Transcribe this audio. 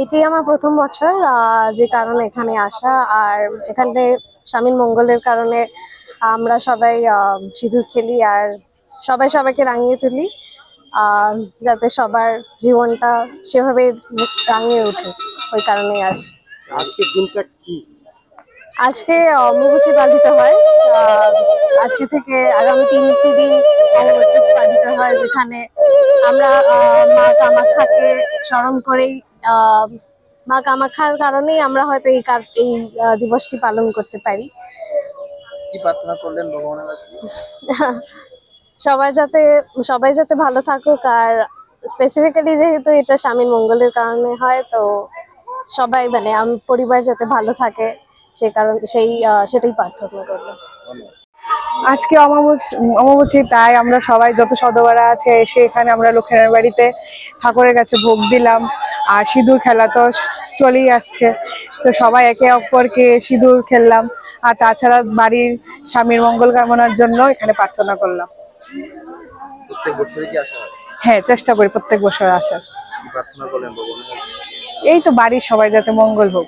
এটাই আমার প্রথম বছর, যে কারণে এখানে আসা। আর এখানে স্বামীর মঙ্গলের কারণে আমরা সবাই সিঁদুর খেলি আর সবাই সবাইকে রাঙিয়ে তুলি, যাতে সবার জীবনটা সেভাবে রাঙিয়ে ওঠে, ওই কারণেই আসি। আজকের দিনটা কি? আজকে অম্বুবাচী পালিত হয়। আজকে থেকে আগামী 3টি দিন অম্বুবাচী পালিত হয়, যেখানে আমরা মা কামাখ্যাকে স্মরণ করেই, মা কামাখ্যার কারণেই আমরা হয়তো এই দিবসটি পালন করতে পারি। কি প্রার্থনা করলেন ভগবানের কাছে? সবার যাতে সবাই যাতে ভালো থাকুক, আর স্পেসিফিক্যালি যেহেতু এটা স্বামীর মঙ্গলের কারণে হয়, তো সবাই মানে পরিবার যাতে ভালো থাকে সেটাই প্রার্থনা করবো। আজকে অমাবস্যা, তাই আমরা সবাই যত সদস্যরা আছে এসে এখানে আমরা লক্ষ্মীনারায়ণ বাড়িতে ঠাকুরের কাছে ভোগ দিলাম। আর সিঁদুর খেলা তো চলেই আসছে, তো সবাই একে অপরকে সিঁদুর খেললাম। আর তাছাড়া বাড়ির স্বামীর মঙ্গল কামনার জন্য এখানে প্রার্থনা করলাম। প্রত্যেক বছরই কি আসা হয়? হ্যাঁ, চেষ্টা করি প্রত্যেক বছর আসার। কি প্রার্থনা করলেন ভগবানের কাছে? এই তো বাড়ির সবাই যাতে মঙ্গল হোক।